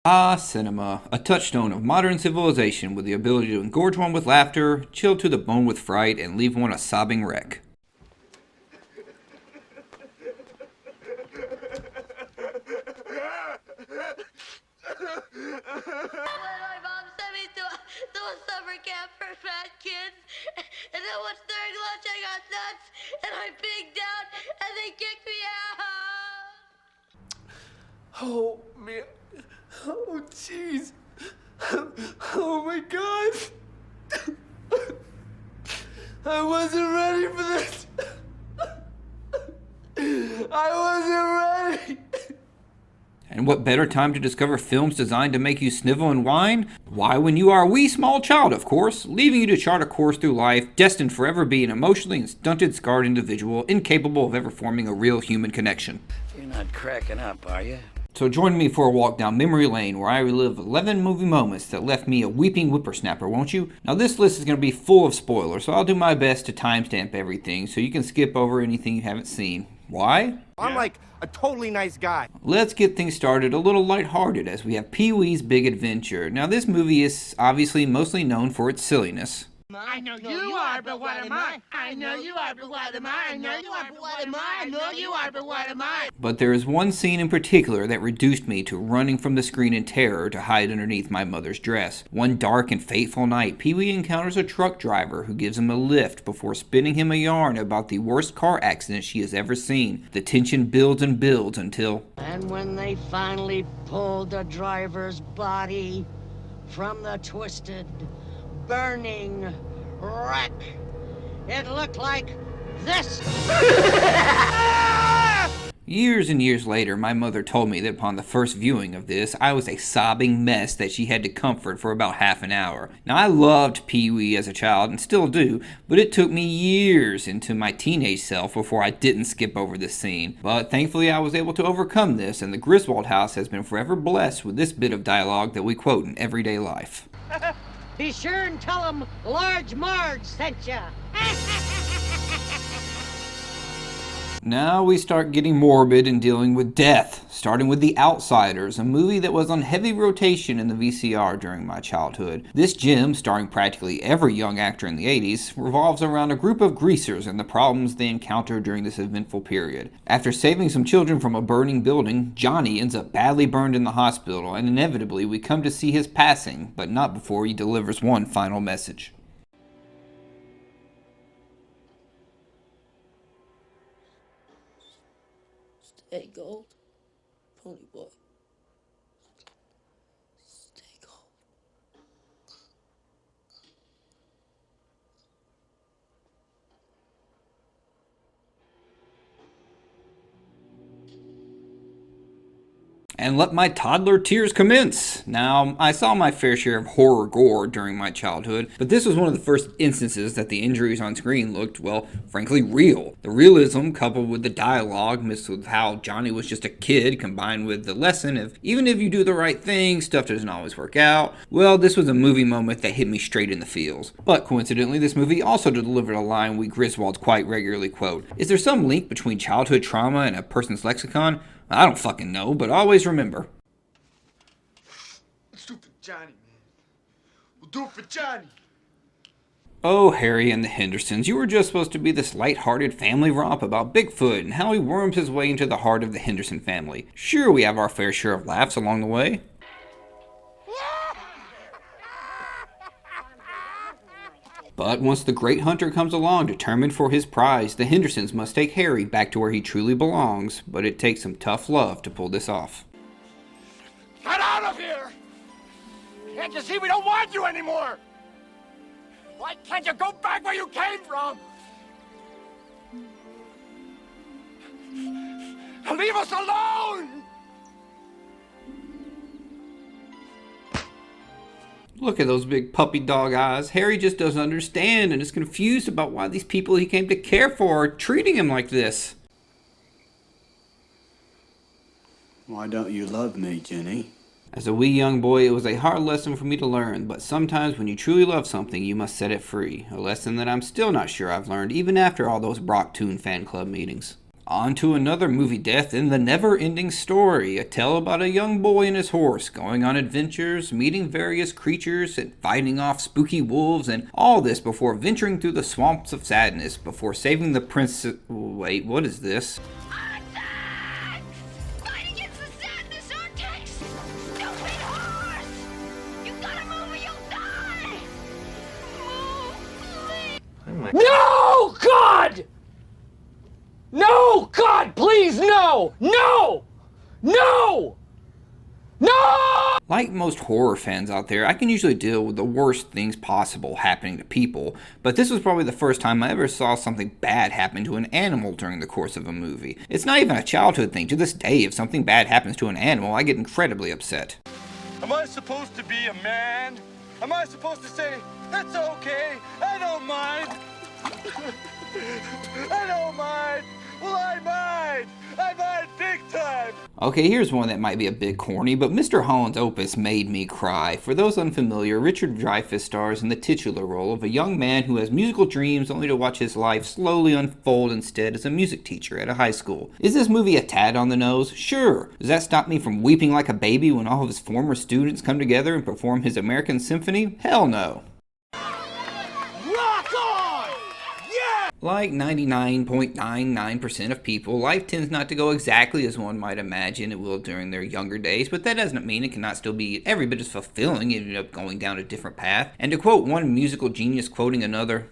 Ah, cinema, a touchstone of modern civilization with the ability to engorge one with laughter, chill to the bone with fright, and leave one a sobbing wreck. My mom sent me to a summer camp for fat kids, and then once during lunch I got nuts, and I pigged out, and they kicked me out. Oh, man. Oh, jeez. Oh, my God. I wasn't ready for this. I wasn't ready. And what better time to discover films designed to make you snivel and whine? Why, when you are a wee small child, of course, leaving you to chart a course through life, destined forever be an emotionally and stunted, scarred individual, incapable of ever forming a real human connection. You're not cracking up, are you? So join me for a walk down memory lane where I relive 11 movie moments that left me a weeping whippersnapper, won't you? Now this list is going to be full of spoilers, so I'll do my best to timestamp everything so you can skip over anything you haven't seen. Why? I'm like a totally nice guy. Let's get things started a little lighthearted as we have Pee-wee's Big Adventure. Now this movie is obviously mostly known for its silliness. I know you are, but what am I? I know you are, but what am I? I know you are, but what am I? I know you are, but what am I? But there is one scene in particular that reduced me to running from the screen in terror to hide underneath my mother's dress. One dark and fateful night, Pee-wee encounters a truck driver who gives him a lift before spinning him a yarn about the worst car accident she has ever seen. The tension builds and builds until... And when they finally pulled the driver's body from the twisted, burning wreck, it looked like this. Years and years later, my mother told me that upon the first viewing of this, I was a sobbing mess that she had to comfort for about half an hour. Now, I loved Pee-wee as a child, and still do, but it took me years into my teenage self before I didn't skip over this scene. But thankfully, I was able to overcome this, and the Griswold house has been forever blessed with this bit of dialogue that we quote in everyday life. Be sure and tell them Large Marge sent ya. Now we start getting morbid and dealing with death, starting with The Outsiders, a movie that was on heavy rotation in the VCR during my childhood. This gem, starring practically every young actor in the 80s, revolves around a group of greasers and the problems they encounter during this eventful period. After saving some children from a burning building, Johnny ends up badly burned in the hospital, and inevitably we come to see his passing, but not before he delivers one final message. Stay gold, pony boy. Stay gold. And let my toddler tears commence. Now, I saw my fair share of horror gore during my childhood, but this was one of the first instances that the injuries on screen looked, well, frankly real. The realism, coupled with the dialogue, mixed with how Johnny was just a kid, combined with the lesson of even if you do the right thing, stuff doesn't always work out. Well, this was a movie moment that hit me straight in the feels. But coincidentally, this movie also delivered a line we Griswolds quite regularly quote. Is there some link between childhood trauma and a person's lexicon? I don't fucking know, but always remember. Let's do it for Johnny, man. We'll do it for Johnny. Oh, Harry and the Hendersons, you were just supposed to be this light-hearted family romp about Bigfoot and how he worms his way into the heart of the Henderson family. Sure, we have our fair share of laughs along the way. But once the great hunter comes along determined for his prize, the Hendersons must take Harry back to where he truly belongs, but it takes some tough love to pull this off. Get out of here! Can't you see we don't want you anymore? Why can't you go back where you came from? And leave us alone! Look at those big puppy dog eyes. Harry just doesn't understand and is confused about why these people he came to care for are treating him like this. Why don't you love me, Jenny? As a wee young boy, it was a hard lesson for me to learn, but sometimes when you truly love something, you must set it free. A lesson that I'm still not sure I've learned, even after all those Brock Toon fan club meetings. On to another movie death in The NeverEnding Story, a tale about a young boy and his horse going on adventures, meeting various creatures, and fighting off spooky wolves, and all this before venturing through the swamps of sadness, before saving the princess. Wait, what is this? Attack! Fight against the sadness vortex! Stupid horse! You gotta move or you'll die! Move, please! No, God! No, God, please, no! No! No! No! Like most horror fans out there, I can usually deal with the worst things possible happening to people, but this was probably the first time I ever saw something bad happen to an animal during the course of a movie. It's not even a childhood thing. To this day, if something bad happens to an animal, I get incredibly upset. Am I supposed to be a man? Am I supposed to say, that's okay, I don't mind? I don't mind. Well, I mind. I mind big time. Okay, here's one that might be a bit corny, but Mr. Holland's Opus made me cry. For those unfamiliar, Richard Dreyfuss stars in the titular role of a young man who has musical dreams only to watch his life slowly unfold instead as a music teacher at a high school. Is this movie a tad on the nose? Sure. Does that stop me from weeping like a baby when all of his former students come together and perform his American Symphony? Hell no. Like 99.99% of people, life tends not to go exactly as one might imagine it will during their younger days, but that doesn't mean it cannot still be every bit as fulfilling if you end up going down a different path. And to quote one musical genius quoting another,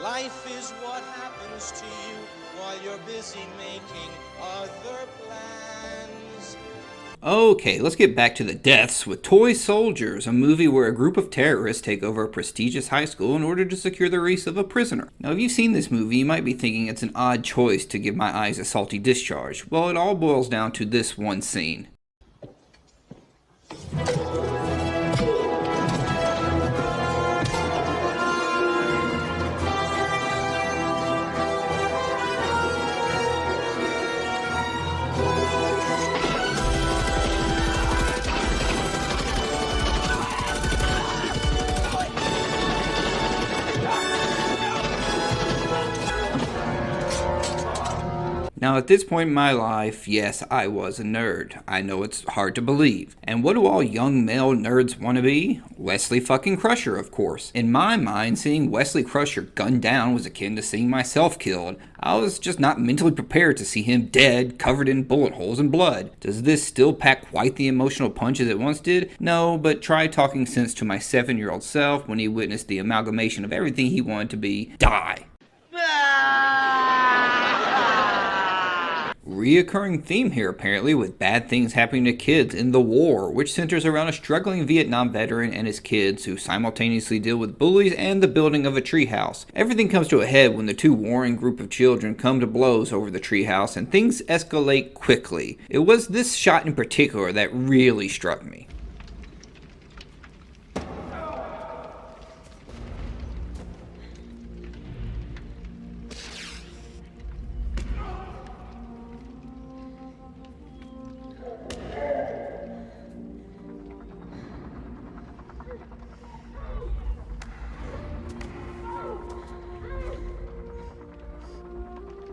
life is what happens to you while you're busy making other plans. Okay, let's get back to the deaths with Toy Soldiers, a movie where a group of terrorists take over a prestigious high school in order to secure the release of a prisoner. Now, if you've seen this movie, you might be thinking it's an odd choice to give my eyes a salty discharge. Well, it all boils down to this one scene. Now, at this point in my life, yes, I was a nerd. I know it's hard to believe. And what do all young male nerds want to be? Wesley fucking Crusher, of course. In my mind, seeing Wesley Crusher gunned down was akin to seeing myself killed. I was just not mentally prepared to see him dead, covered in bullet holes and blood. Does this still pack quite the emotional punch as it once did? No, but try talking sense to my 7-year-old self when he witnessed the amalgamation of everything he wanted to be: die. Reoccurring theme here apparently, with bad things happening to kids in The War, which centers around a struggling Vietnam veteran and his kids who simultaneously deal with bullies and the building of a treehouse. Everything comes to a head when the two warring group of children come to blows over the treehouse and things escalate quickly. It was this shot in particular that really struck me.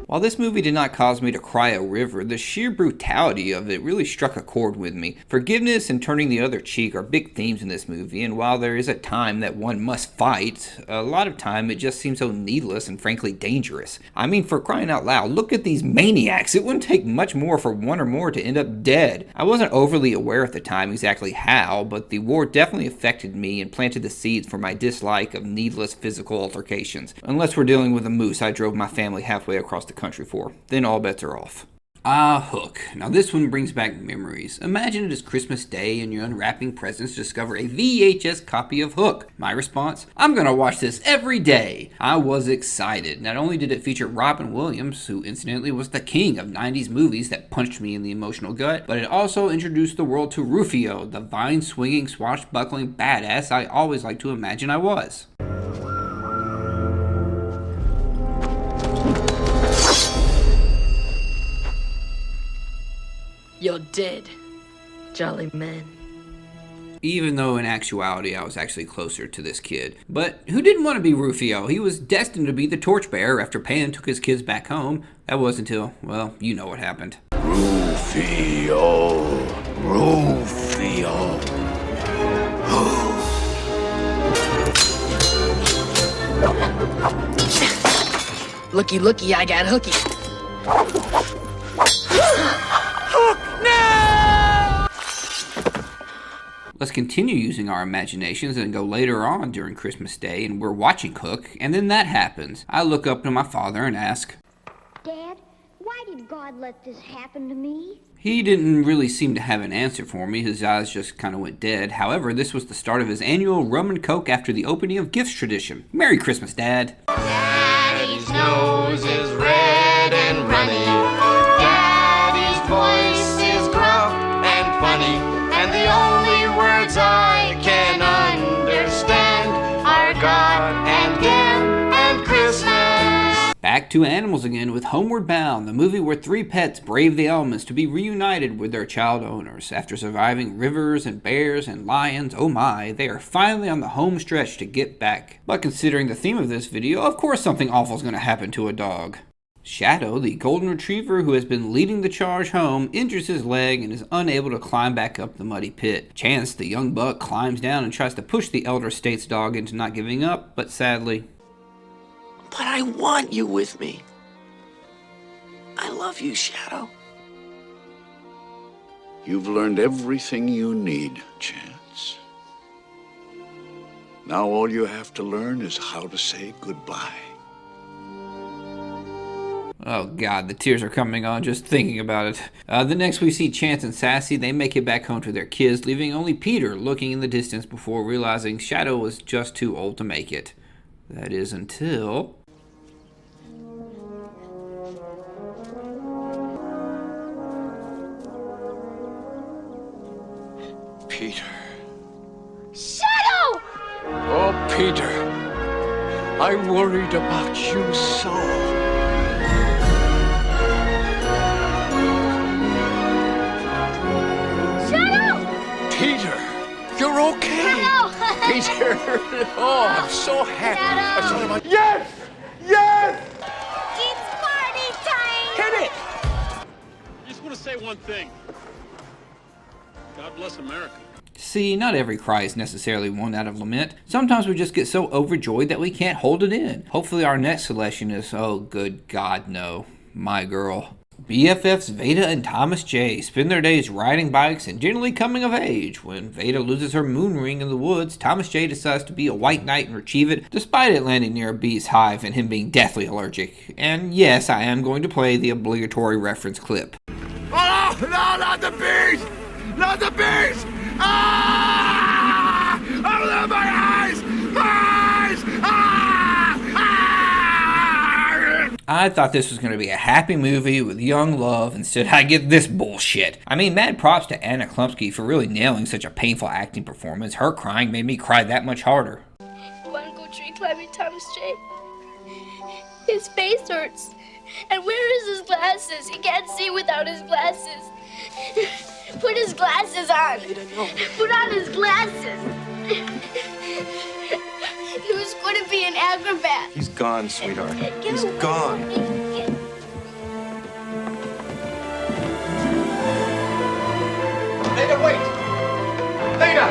While this movie did not cause me to cry a river, the sheer brutality of it really struck a chord with me. Forgiveness and turning the other cheek are big themes in this movie, and while there is a time that one must fight, a lot of time it just seems so needless and frankly dangerous. I mean, for crying out loud, look at these maniacs. It wouldn't take much more for one or more to end up dead. I wasn't overly aware at the time exactly how, but the war definitely affected me and planted the seeds for my dislike of needless physical altercations. Unless we're dealing with a moose I drove my family halfway across the country for, then all bets are off. Hook. Now this one brings back memories. Imagine it is Christmas Day and you're unwrapping presents to discover a VHS copy of Hook. My response? I'm gonna watch this every day. I was excited. Not only did it feature Robin Williams, who incidentally was the king of 90s movies that punched me in the emotional gut, but it also introduced the world to Rufio, the vine-swinging, swashbuckling badass I always liked to imagine I was. You're dead, jolly man. even though in actuality I was actually closer to this kid. But who didn't want to be Rufio? He was destined to be the torchbearer after Pan took his kids back home. That was until, well, you know what happened. Rufio. Looky, looky, I got hooky. Let's continue using our imaginations and go later on during Christmas Day, and we're watching Hook, and then that happens. I look up to my father and ask, Dad, why did God let this happen to me? He didn't really seem to have an answer for me. His eyes just kind of went dead. However, this was the start of his annual rum and coke after the opening of gifts tradition. Merry Christmas, Dad. Daddy's nose is red and runny. Daddy's voice is gruff and funny. And the only words I can understand are God and him and Christmas. Back to animals again with Homeward Bound, the movie where three pets brave the elements to be reunited with their child owners. After surviving rivers and bears and lions, oh my, they are finally on the home stretch to get back. But considering the theme of this video, of course something awful is going to happen to a dog. Shadow, the golden retriever who has been leading the charge home, injures his leg and is unable to climb back up the muddy pit. Chance, the young buck, climbs down and tries to push the elder state's dog into not giving up, but sadly... But I want you with me. I love you, Shadow. You've learned everything you need, Chance. Now all you have to learn is how to say goodbye. Oh god, the tears are coming on just thinking about it. The next we see Chance and Sassy, they make it back home to their kids, leaving only Peter looking in the distance before realizing Shadow was just too old to make it. That is until... Peter. Shadow! Oh, Peter. I worried about you so. Peter, you're okay. Peter, oh, I'm so happy. I'm so happy. Yes! Yes! It's party time! Hit it! I just want to say one thing. God bless America. See, not every cry is necessarily one out of lament. Sometimes we just get so overjoyed that we can't hold it in. Hopefully our next selection is, oh good God, no, My Girl. BFFs Veda and Thomas J spend their days riding bikes and generally coming of age. When Veda loses her moon ring in the woods, Thomas J decides to be a white knight and retrieve it, despite it landing near a bee's hive and him being deathly allergic. And yes, I am going to play the obligatory reference clip. Oh, no, not the bees! Not the bees! Ah! Oh, my eyes! My eyes! Ah! Ah! I thought this was going to be a happy movie with young love. Instead, I get this bullshit. I mean, mad props to Anna Klumsky for really nailing such a painful acting performance. Her crying made me cry that much harder. You want to go tree climbing, Thomas J? His face hurts. And where is his glasses? He can't see without his glasses. Put his glasses on. Put on his glasses. He was going to be an acrobat. He's gone, sweetheart. He's gone. Veda, wait! Veda!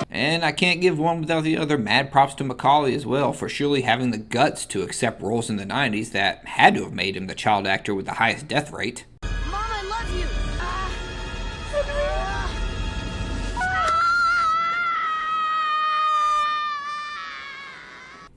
And I can't give one without the other. Mad props to Macaulay as well for surely having the guts to accept roles in the 90s that had to have made him the child actor with the highest death rate. Mom, I love you!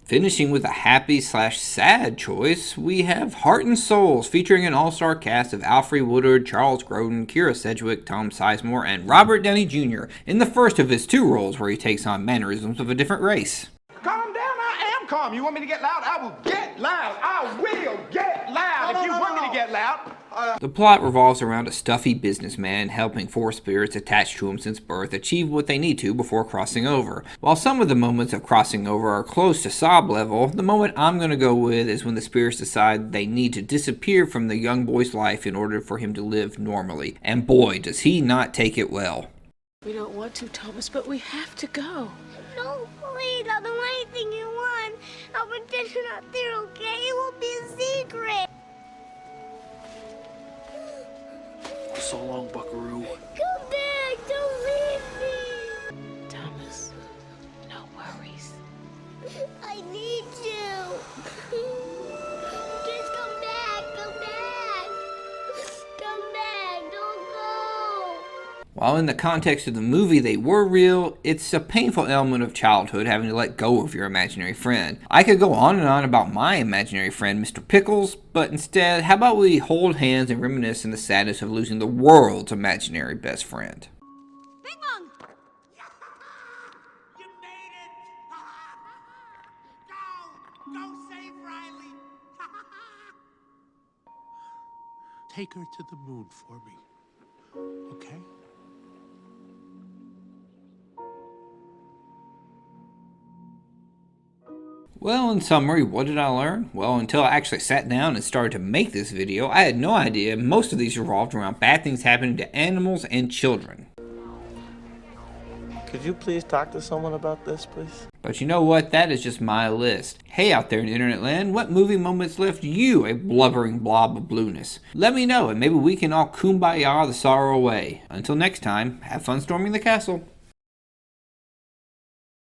Finishing with a happy/sad choice, we have Heart and Souls, featuring an all-star cast of Alfre Woodard, Charles Grodin, Kira Sedgwick, Tom Sizemore, and Robert Downey Jr. in the first of his two roles where he takes on mannerisms of a different race. Calm down, I am calm. You want me to get loud? I will get loud. I will get loud if you want me to get loud. The plot revolves around a stuffy businessman helping four spirits attached to him since birth achieve what they need to before crossing over. While some of the moments of crossing over are close to sob level, the moment I'm going to go with is when the spirits decide they need to disappear from the young boy's life in order for him to live normally. And boy, does he not take it well. We don't want to, Thomas, but we have to go. No, please, I'll do anything you want. I'll pretend you're not there, okay? It will be a secret. So long, Buckaroo. Come back, don't leave me. Thomas, no worries. I need you. Just come back, come back. Come back, don't go. While in the context of the movie they were real, it's a painful element of childhood having to let go of your imaginary friend. I could go on and on about my imaginary friend, Mr. Pickles, but instead, how about we hold hands and reminisce in the sadness of losing the world's imaginary best friend. Bing Bong. You made it! Go save Riley! Take her to the moon for me, okay? Well, in summary, what did I learn? Well, until I actually sat down and started to make this video, I had no idea most of these revolved around bad things happening to animals and children. Could you please talk to someone about this, please? But you know what? That is just my list. Hey out there in internet land, what movie moments left you a blubbering blob of blueness? Let me know and maybe we can all kumbaya the sorrow away. Until next time, have fun storming the castle.